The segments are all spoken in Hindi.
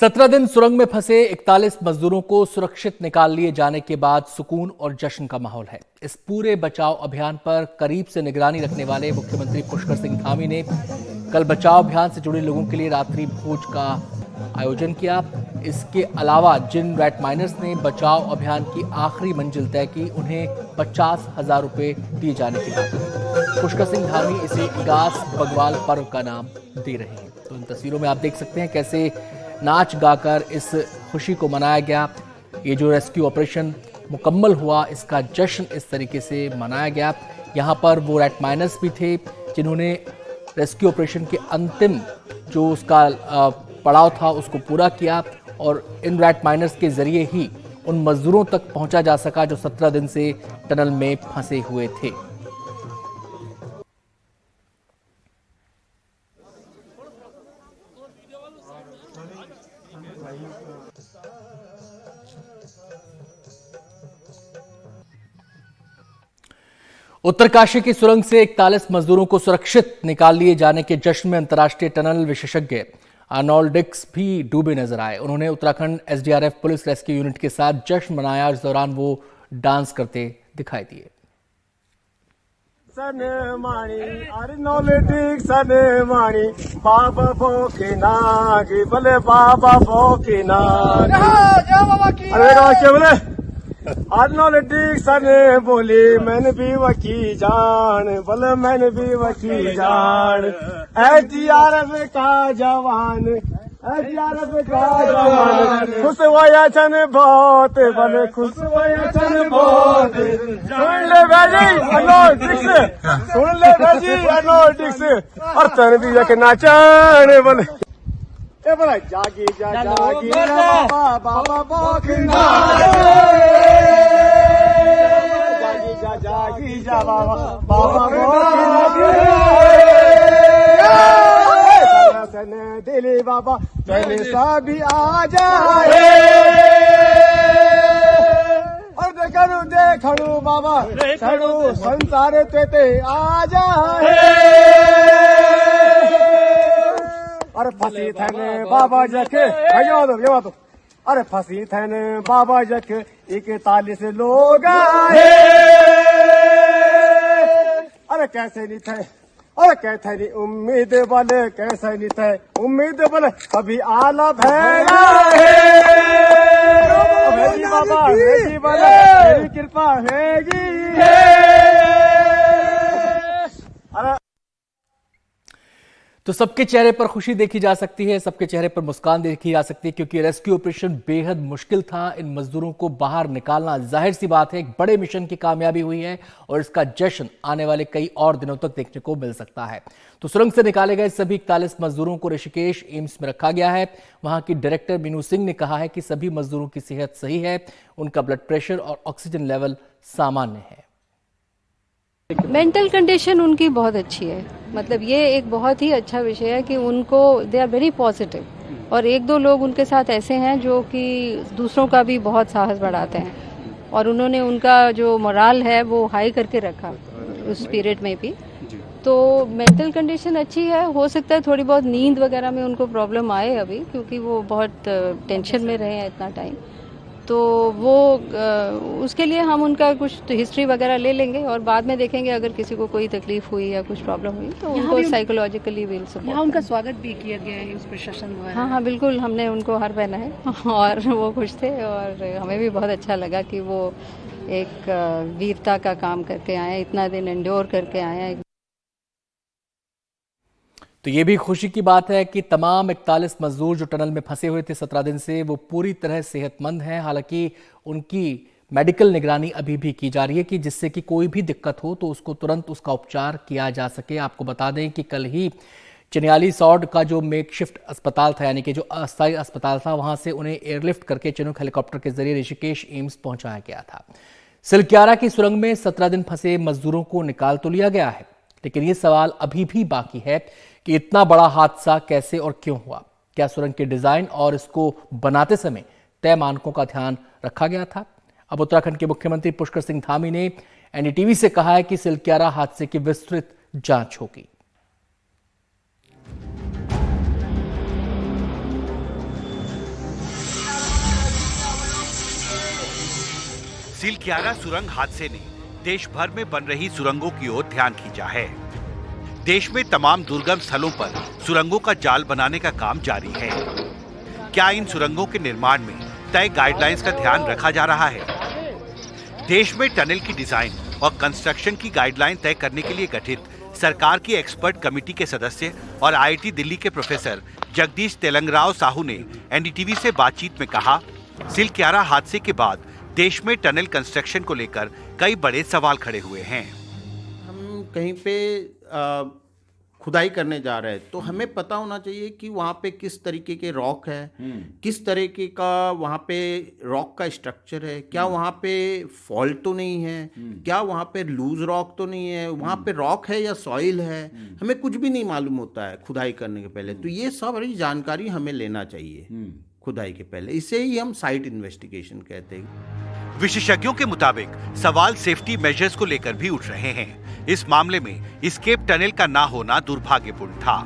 17 दिन सुरंग में फंसे 41 मजदूरों को सुरक्षित निकाल लिए जाने के बाद सुकून और जश्न का माहौल है। इस पूरे बचाव अभियान पर करीब से निगरानी रखने वाले मुख्यमंत्री पुष्कर सिंह धामी ने कल बचाव अभियान से जुड़े लोगों के लिए रात्रि भोज का आयोजन किया। इसके अलावा जिन रैट माइनर्स ने बचाव अभियान की आखिरी मंजिल तय की, उन्हें 50,000 रुपए दिए जाने की बात है। पुष्कर सिंह धामी इसे इगास बगवाल पर्व का नाम दे रहे हैं। तो इन तस्वीरों में आप देख सकते हैं कैसे नाच गाकर इस खुशी को मनाया गया। ये जो रेस्क्यू ऑपरेशन मुकम्मल हुआ, इसका जश्न इस तरीके से मनाया गया। यहाँ पर वो रैट माइनर्स भी थे जिन्होंने रेस्क्यू ऑपरेशन के अंतिम जो उसका पड़ाव था उसको पूरा किया, और इन रैट माइनर्स के जरिए ही उन मजदूरों तक पहुंचा जा सका जो 17 दिन से टनल में फंसे हुए थे। उत्तरकाशी की सुरंग से 41 मजदूरों को सुरक्षित निकाल लिए जाने के जश्न में अंतर्राष्ट्रीय टनल विशेषज्ञ आर्नोल्ड डिक्स भी डूबे नजर आए। उन्होंने Uttarakhand SDRF police rescue unit के साथ जश्न मनाया। इस दौरान वो डांस करते दिखाई दिए। आर्नोल्डिक्स ने बोली मैंने भी वकी जान, बोले मैंने भी वकी जान। एसडीआरएफ का जवान, एसडीआरएफ का जवान, खुश हुआ छन बहुत, बोले खुश हुआ छन बहुत। सुन ले भाजी आर्नोल्डिक्स, सुन ले भाजी आर्नोल्डिक्स, और तन भी एक नाचन बोले ए बोला जागी जा जागी बाबा बाबा बोखना, जागी जा जागी जा बाबा बाबा बोखना। दिली बाबा पहले सभी आ जाए, और देखड़ू बाबा खड़ू संसार ते आ जाए। अरे फंसी थने बाबा जखे तो, अरे फंसी थने बाबा जख 41 लोग आए। अरे कैसे नहीं थे, अरे कैसे नहीं उम्मीद वाले, कैसे नहीं थे उम्मीद वाले, अभी आला भैया है बाबा है वाले, मेरी कृपा हैगी। तो सबके चेहरे पर खुशी देखी जा सकती है, सबके चेहरे पर मुस्कान देखी जा सकती है, क्योंकि रेस्क्यू ऑपरेशन बेहद मुश्किल था। इन मजदूरों को बाहर निकालना जाहिर सी बात है एक बड़े मिशन की कामयाबी हुई है, और इसका जश्न आने वाले कई और दिनों तक देखने को मिल सकता है। तो सुरंग से निकाले गए सभी 41 मजदूरों को ऋषिकेश एम्स में रखा गया है। वहां की डायरेक्टर मीनू सिंह ने कहा है कि सभी मजदूरों की सेहत सही है, उनका ब्लड प्रेशर और ऑक्सीजन लेवल सामान्य है। मेंटल कंडीशन उनकी बहुत अच्छी है, मतलब ये एक बहुत ही अच्छा विषय है कि उनको दे आर वेरी पॉजिटिव, और एक दो लोग उनके साथ ऐसे हैं जो कि दूसरों का भी बहुत साहस बढ़ाते हैं, और उन्होंने उनका जो मोराल है वो हाई करके रखा उस पीरियड में भी। तो मेंटल कंडीशन अच्छी है। हो सकता है थोड़ी बहुत नींद वगैरह में उनको प्रॉब्लम आए अभी, क्योंकि वो बहुत टेंशन में रहे हैं इतना टाइम। तो वो उसके लिए हम उनका कुछ हिस्ट्री वगैरह ले लेंगे, और बाद में देखेंगे अगर किसी को कोई तकलीफ हुई या कुछ प्रॉब्लम हुई तो उनको साइकोलॉजिकली विल सपोर्ट। यहाँ उनका स्वागत भी किया गया है उस प्रशासन द्वारा। हाँ हाँ बिल्कुल, हमने उनको हार पहना है और वो खुश थे, और हमें भी बहुत अच्छा लगा कि वो एक वीरता का काम करके आए, इतना दिन एंड्योर करके आए हैं। तो ये भी खुशी की बात है कि तमाम 41 मजदूर जो टनल में फंसे हुए थे 17 दिन से, वो पूरी तरह सेहतमंद हैं। हालांकि उनकी मेडिकल निगरानी अभी भी की जा रही है कि जिससे कि कोई भी दिक्कत हो तो उसको तुरंत उसका उपचार किया जा सके। आपको बता दें कि कल ही चिन्याली सौड का जो मेकशिफ्ट अस्पताल था, यानी कि जो अस्थायी अस्पताल था, वहां से उन्हें एयरलिफ्ट करके चिनूक हेलीकॉप्टर के जरिए ऋषिकेश एम्स पहुंचाया गया था। सिलक्यारा की सुरंग में 17 दिन फंसे मजदूरों को निकाल तो लिया गया है, लेकिन ये सवाल अभी भी बाकी है कि इतना बड़ा हादसा कैसे और क्यों हुआ। क्या सुरंग के डिजाइन और इसको बनाते समय तय मानकों का ध्यान रखा गया था? अब उत्तराखंड के मुख्यमंत्री पुष्कर सिंह धामी ने एनडीटीवी से कहा है कि सिलक्यारा हादसे की विस्तृत जांच होगी। सिलक्यारा सुरंग हादसे ने देश भर में बन रही सुरंगों की ओर ध्यान खींचा है। देश में तमाम दुर्गम स्थलों पर सुरंगों का जाल बनाने का काम जारी है। क्या इन सुरंगों के निर्माण में तय गाइडलाइंस का ध्यान रखा जा रहा है? देश में टनल की डिजाइन और कंस्ट्रक्शन की गाइडलाइन तय करने के लिए गठित सरकार की एक्सपर्ट कमेटी के सदस्य और आईआईटी दिल्ली के प्रोफेसर जगदीश तेलंगराव साहू ने एनडीटीवी से बातचीत में कहा, सिलक्यारा हादसे के बाद देश में टनल कंस्ट्रक्शन को लेकर कई बड़े सवाल खड़े हुए हैं। हम कहीं पे खुदाई करने जा रहे हैं तो हमें पता होना चाहिए कि वहाँ पे किस तरीके के रॉक है, किस तरीके का वहाँ पे रॉक का स्ट्रक्चर है, क्या वहाँ पे फॉल्ट तो नहीं है, क्या वहाँ पे लूज रॉक तो नहीं है, वहाँ पे रॉक है या सॉइल है, हमें कुछ भी नहीं मालूम होता है खुदाई करने के पहले। तो ये सब जानकारी हमें लेना चाहिए खुदाई के पहले, इसे ही हम साइट इन्वेस्टिगेशन कहते हैं। विशेषज्ञों के मुताबिक सवाल सेफ्टी मेजर्स को लेकर भी उठ रहे हैं। इस मामले में एस्केप टनल का ना होना दुर्भाग्यपूर्ण था।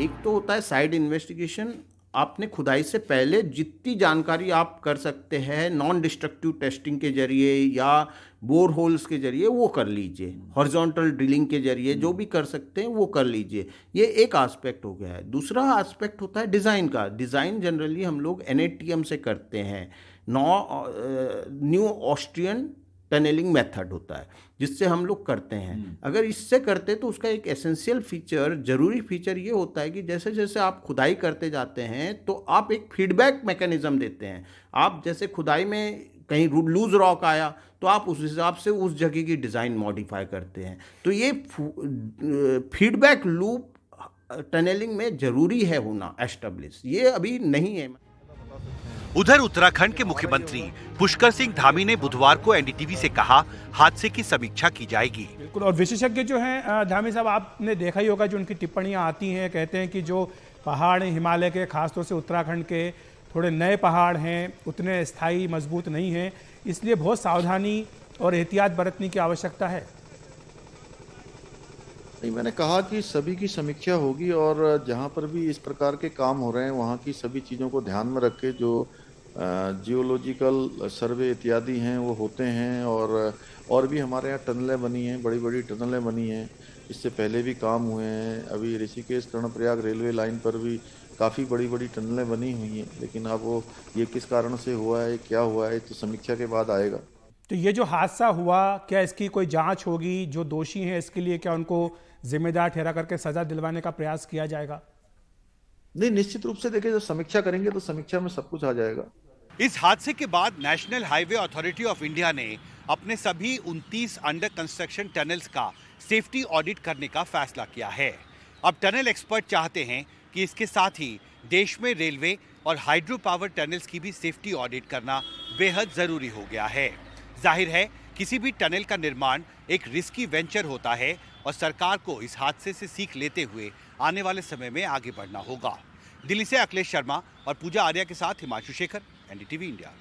एक तो होता है साइड इन्वेस्टिगेशन, आपने खुदाई से पहले जितनी जानकारी आप कर सकते हैं नॉन डिस्ट्रक्टिव टेस्टिंग के जरिए या बोर होल्स के जरिए वो कर लीजिए, हॉरिजॉन्टल ड्रिलिंग के जरिए जो भी कर सकते हैं वो कर लीजिए। ये एक एस्पेक्ट हो गया है। दूसरा एस्पेक्ट होता है डिज़ाइन का। डिज़ाइन जनरली हम लोग NATM से करते हैं, न्यू ऑस्ट्रियन टनलिंग मेथड होता है जिससे हम लोग करते हैं। अगर इससे करते तो उसका एक एसेंशियल फीचर, जरूरी फीचर ये होता है कि जैसे जैसे आप खुदाई करते जाते हैं तो आप एक फीडबैक मैकेनिज्म देते हैं। आप जैसे खुदाई में कहीं लूज रॉक आया तो आप उस हिसाब से उस जगह की डिज़ाइन मॉडिफाई करते हैं। तो ये फीडबैक लूप टनलिंग में जरूरी है होना एस्टेब्लिश, ये अभी नहीं है। उधर उत्तराखंड के मुख्यमंत्री पुष्कर सिंह धामी ने बुधवार को एनडीटीवी से कहा, हादसे की समीक्षा की जाएगी। बिल्कुल, और विशेषज्ञ जो हैं धामी साहब, आपने देखा ही होगा जो उनकी टिप्पणियां आती हैं, कहते हैं कि जो पहाड़ हिमालय के, खासतौर से उत्तराखंड के थोड़े नए पहाड़ हैं, उतने स्थायी मजबूत नहीं हैं, इसलिए बहुत सावधानी और एहतियात बरतने की आवश्यकता है। नहीं, मैंने कहा कि सभी की समीक्षा होगी और जहाँ पर भी इस प्रकार के काम हो रहे हैं वहाँ की सभी चीज़ों को ध्यान में रख के जो जियोलॉजिकल सर्वे इत्यादि हैं वो होते हैं। और भी हमारे यहाँ टनलें बनी हैं, बड़ी बड़ी टनलें बनी हैं, इससे पहले भी काम हुए हैं। अभी ऋषिकेश कर्णप्रयाग रेलवे लाइन पर भी काफ़ी बड़ी बड़ी टनलें बनी हुई हैं, लेकिन अब वो ये किस कारण से हुआ है, क्या हुआ है, तो समीक्षा के बाद आएगा। तो ये जो हादसा हुआ, क्या इसकी कोई जांच होगी? जो दोषी हैं इसके लिए क्या उनको जिम्मेदार ठहरा करके सजा दिलवाने का प्रयास किया जाएगा? नहीं, निश्चित रूप से देखिए, जब समीक्षा करेंगे तो समीक्षा में सब कुछ आ जाएगा। इस हादसे के बाद national highway authority of India ने अपने सभी 29 अंडर कंस्ट्रक्शन टनल्स का सेफ्टी ऑडिट करने का फैसला किया है। अब टनल एक्सपर्ट चाहते हैं कि इसके साथ ही देश में रेलवे और हाइड्रो पावर टनल्स की भी सेफ्टी ऑडिट करना बेहद जरूरी हो गया है। जाहिर है, किसी भी टनल का निर्माण एक रिस्की वेंचर होता है और सरकार को इस हादसे से सीख लेते हुए आने वाले समय में आगे बढ़ना होगा। दिल्ली से अखिलेश शर्मा और पूजा आर्या के साथ हिमांशु शेखर, एनडीटीवी इंडिया।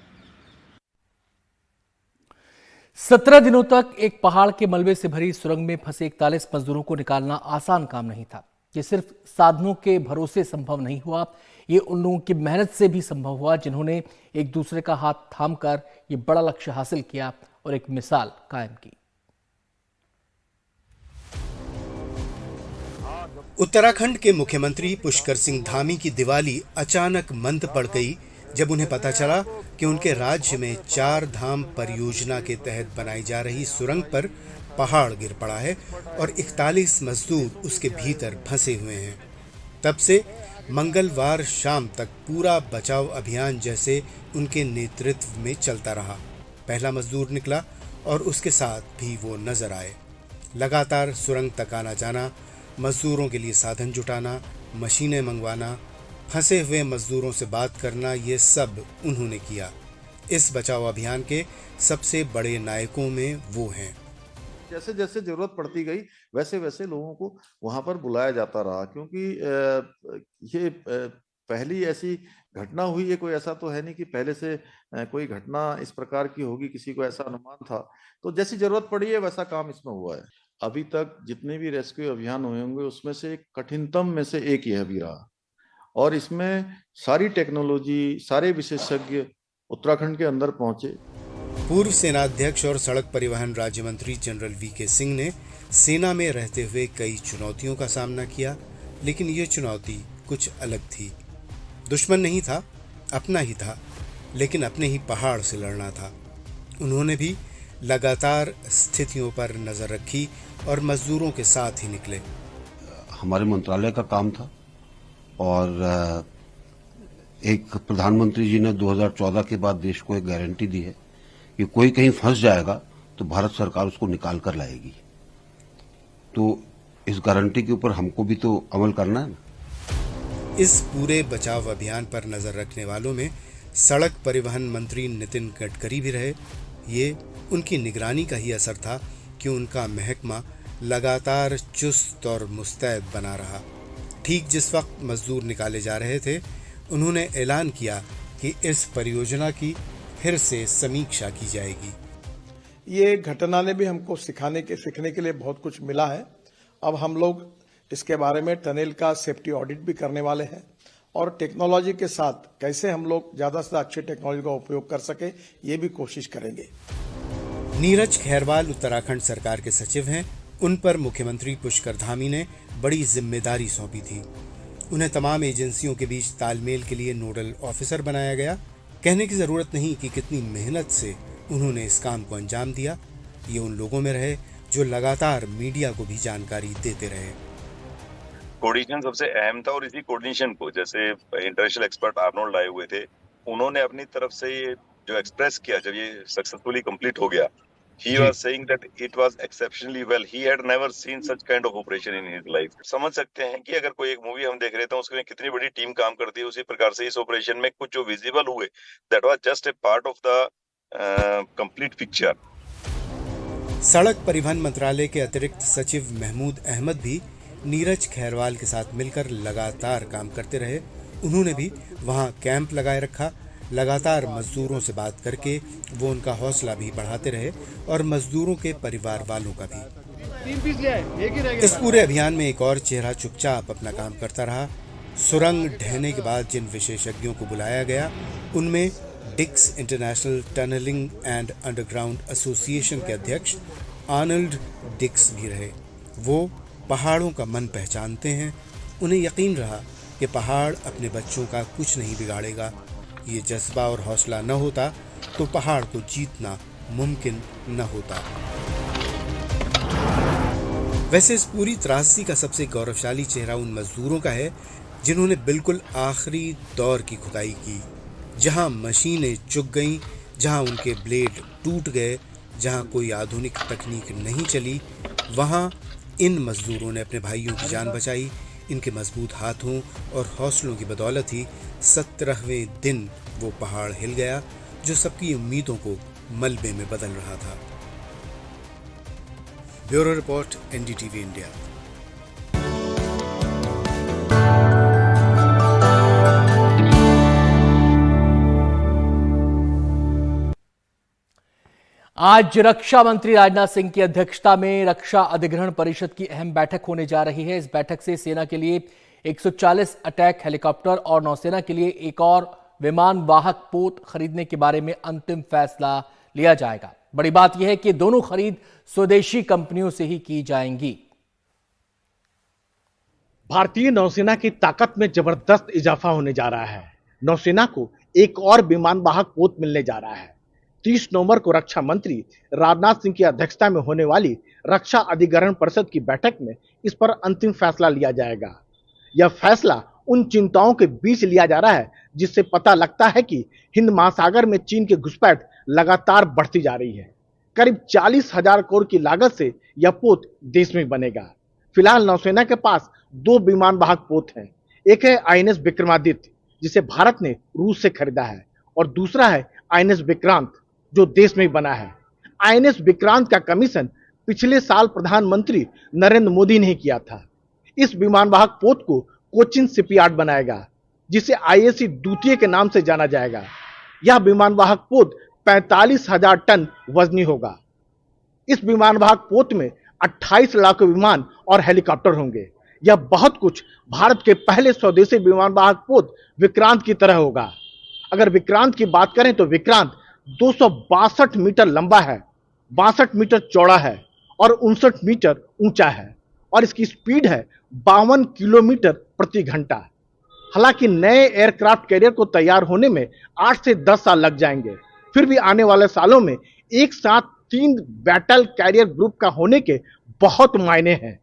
17 दिनों तक एक पहाड़ के मलबे से भरी सुरंग में फंसे 41 मजदूरों को निकालना आसान काम नहीं था। ये सिर्फ साधनों के भरोसे संभव नहीं हुआ, ये उन लोगों की मेहनत से भी संभव हुआ जिन्होंने एक दूसरे का हाथ थामकर ये बड़ा लक्ष्य हासिल किया और एक मिसाल कायम की। उत्तराखंड के मुख्यमंत्री पुष्कर सिंह धामी की दिवाली अचानक मंद पड़ गई जब उन्हें पता चला कि उनके राज्य में 4 धाम परियोजना के तहत बनाई जा रही सुरंग पर पहाड़ गिर पड़ा है और 41 मजदूर उसके भीतर फंसे हुए हैं। तब से मंगलवार शाम तक पूरा बचाव अभियान जैसे उनके नेतृत्व में चलता रहा। पहला मजदूर निकला और उसके साथ भी वो नजर आए। लगातार सुरंग तक आना जाना, मजदूरों के लिए साधन जुटाना, मशीनें मंगवाना, फंसे हुए मजदूरों से बात करना, ये सब उन्होंने किया। इस बचाव अभियान के सबसे बड़े नायकों में वो हैं। जैसे जैसे जरूरत पड़ती गई वैसे वैसे लोगों को वहां पर बुलाया जाता रहा, क्योंकि ये पहली ऐसी घटना हुई है, कोई ऐसा तो है नहीं कि पहले से कोई घटना इस प्रकार की होगी, किसी को ऐसा अनुमान था। तो जैसी जरूरत पड़ी है वैसा काम इसमें हुआ है। अभी तक जितने भी रेस्क्यू अभियान हुए होंगे उसमें से एक कठिनतम में से एक यह भी रहा, और इसमें सारी टेक्नोलॉजी, सारे विशेषज्ञ उत्तराखंड के अंदर पहुंचे। पूर्व सेनाध्यक्ष और सड़क परिवहन राज्य मंत्री जनरल वीके सिंह ने सेना में रहते हुए कई चुनौतियों का सामना किया, लेकिन ये चुनौती कुछ अलग थी। दुश्मन नहीं था, अपना ही था, लेकिन अपने ही पहाड़ से लड़ना था। उन्होंने भी लगातार स्थितियों पर नजर रखी और मजदूरों के साथ ही निकले। हमारे मंत्रालय का काम था और एक प्रधानमंत्री जी ने 2014 के बाद देश को एक गारंटी दी है कि कोई कहीं फंस जाएगा तो भारत सरकार उसको निकाल कर लाएगी। तो इस गारंटी के ऊपर हमको भी तो अमल करना है ना। इस पूरे बचाव अभियान पर नजर रखने वालों में सड़क परिवहन मंत्री नितिन गडकरी भी रहे। ये उनकी निगरानी का ही असर था कि उनका महकमा लगातार चुस्त और मुस्तैद बना रहा। ठीक जिस वक्त मजदूर निकाले जा रहे थे, उन्होंने ऐलान किया कि इस परियोजना की फिर से समीक्षा की जाएगी। ये घटना ने भी हमको सीखने के लिए बहुत कुछ मिला है। अब हम लोग इसके बारे में टनल का सेफ्टी ऑडिट भी करने वाले हैं और टेक्नोलॉजी के साथ कैसे हम लोग ज्यादा से अच्छी टेक्नोलॉजी का उपयोग कर सके, ये भी कोशिश करेंगे। नीरज खैरवाल उत्तराखंड सरकार के सचिव हैं। उन पर मुख्यमंत्री पुष्कर धामी ने बड़ी जिम्मेदारी सौंपी थी। उन्हें तमाम एजेंसियों के बीच तालमेल के लिए नोडल ऑफिसर बनाया गया। कहने की जरूरत नहीं कि कितनी मेहनत से उन्होंने इस काम को अंजाम दिया। ये उन लोगों में रहे जो लगातार मीडिया को भी जानकारी देते रहे। कोऑर्डिनेशन सबसे अहम था और इसी कोऑर्डिनेशन को, जैसे इंटरनेशनल एक्सपर्ट आर्नोल्ड आए हुए थे, उन्होंने अपनी तरफ से ये जो एक्सप्रेस किया जब ये सक्सेसफुली कंप्लीट हो गया, he was saying that it was exceptionally well. He had never seen such kind of operation in his life. समझ सकते हैं कि अगर कोई एक मूवी हम देख रहे थे उसमें कितनी बड़ी टीम काम करती है, उसी प्रकार से इस ऑपरेशन में कुछ जो विजिबल हुए, that was just a part of the complete picture. सड़क परिवहन मंत्रालय के अतिरिक्त सचिव महमूद अहमद भी नीरज खैरवाल के साथ मिलकर लगातार काम करते रहे। उन्होंने भी वहां कैंप लगाए रखा। लगातार मजदूरों से बात करके वो उनका हौसला भी बढ़ाते रहे और मजदूरों के परिवार वालों का भी। इस पूरे अभियान में एक और चेहरा चुपचाप अपना काम करता रहा। सुरंग ढहने के बाद जिन विशेषज्ञों को बुलाया गया, उनमें डिक्स international tunnelling and underground association के अध्यक्ष आर्नल्ड डिक्स भी रहे। वो पहाड़ों का मन पहचानते हैं। उन्हें यकीन रहा कि पहाड़ अपने बच्चों का कुछ नहीं बिगाड़ेगा। ये जज्बा और हौसला न होता तो पहाड़ को जीतना मुमकिन न होता। वैसे इस पूरी त्रासदी का सबसे गौरवशाली चेहरा उन मजदूरों का है जिन्होंने बिल्कुल आखिरी दौर की खुदाई की, जहां मशीनें चुक गईं, जहां उनके ब्लेड टूट गए, जहां कोई आधुनिक तकनीक नहीं चली, वहां इन मजदूरों ने अपने भाइयों की जान बचाई। इनके मजबूत हाथों और हौसलों की बदौलत ही 17वें दिन वो पहाड़ हिल गया जो सबकी उम्मीदों को मलबे में बदल रहा था। Bureau report, NDTV India. आज रक्षा मंत्री राजनाथ सिंह की अध्यक्षता में रक्षा अधिग्रहण परिषद की अहम बैठक होने जा रही है। इस बैठक से सेना के लिए 140 अटैक हेलीकॉप्टर और नौसेना के लिए एक और विमान वाहक पोत खरीदने के बारे में अंतिम फैसला लिया जाएगा। बड़ी बात यह है कि दोनों खरीद स्वदेशी कंपनियों से ही की जाएंगी। भारतीय नौसेना की ताकत में जबरदस्त इजाफा होने जा रहा है। नौसेना को एक और विमान वाहक पोत मिलने जा रहा है। 30 नवंबर को रक्षा मंत्री राजनाथ सिंह की अध्यक्षता में होने वाली रक्षा अधिग्रहण परिषद की बैठक में इस पर अंतिम फैसला लिया जाएगा। यह फैसला उन चिंताओं के बीच लिया जा रहा है जिससे पता लगता है कि हिंद महासागर में चीन की घुसपैठ लगातार बढ़ती जा रही है। करीब 40,000 करोड़ की लागत से यह पोत देश में बनेगा। फिलहाल नौसेना के पास 2 विमान वाहक पोत हैं। एक है आईएनएस विक्रमादित्य जिसे भारत ने रूस से खरीदा है और दूसरा है आईएनएस विक्रांत जो देश में बना है। आईएनएस विक्रांत का कमीशन पिछले साल प्रधानमंत्री नरेंद्र मोदी ने किया था। इस विमान वाहक पोत को कोचिन शिपयार्ड बनाएगा जिसे आईएसी द्वितीय के नाम से जाना जाएगा। यह विमान वाहक पोत 45,000 टन वजनी होगा। इस विमान वाहक पोत में 28 लाख विमान और हेलीकॉप्टर होंगे। यह बहुत कुछ भारत के पहले स्वदेशी विमान वाहक पोत विक्रांत की तरह होगा। अगर विक्रांत की बात करें तो विक्रांत 262 मीटर लंबा है, 62 मीटर चौड़ा है और 59 मीटर ऊंचा है और इसकी स्पीड है 52 किलोमीटर प्रति घंटा। हालांकि नए एयरक्राफ्ट कैरियर को तैयार होने में 8 से 10 साल लग जाएंगे, फिर भी आने वाले सालों में एक साथ 3 बैटल कैरियर ग्रुप का होने के बहुत मायने हैं।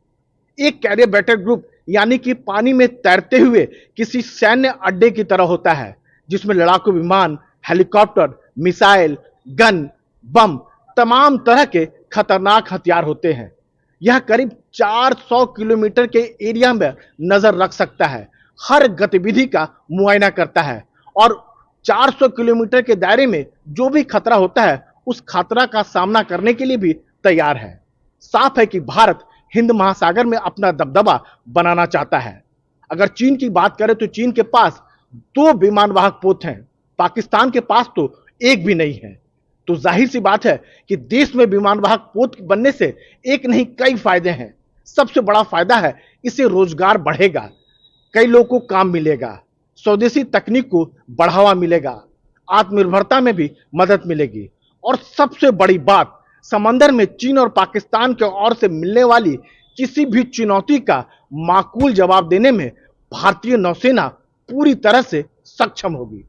एक कैरियर बैटल ग्रुप यानी कि पानी में तैरते हुए किसी सैन्य अड्डे की तरह होता है, जिसमें लड़ाकू विमान, हेलीकॉप्टर, मिसाइल, गन, बम, तमाम तरह के खतरनाक हथियार होते हैं। यह करीब 400 किलोमीटर के एरिया में नजर रख सकता है, हर गतिविधि का मुआयना करता है और 400 किलोमीटर के दायरे में जो भी खतरा होता है उस खतरा का सामना करने के लिए भी तैयार है। साफ है कि भारत हिंद महासागर में अपना दबदबा बनाना चाहता है। अगर चीन की बात करें तो चीन के पास 2 विमानवाहक पोत हैं, पाकिस्तान के पास तो एक भी नहीं है। तो जाहिर सी बात है कि देश में विमानवाहक पोत बनने से एक नहीं कई फायदे हैं। सबसे बड़ा फायदा है इससे रोजगार बढ़ेगा, कई लोगों को काम मिलेगा, स्वदेशी तकनीक को बढ़ावा मिलेगा, आत्मनिर्भरता में भी मदद मिलेगी और सबसे बड़ी बात, समंदर में चीन और पाकिस्तान के ओर से मिलने वाली किसी भी चुनौती का माकूल जवाब देने में भारतीय नौसेना पूरी तरह से सक्षम होगी।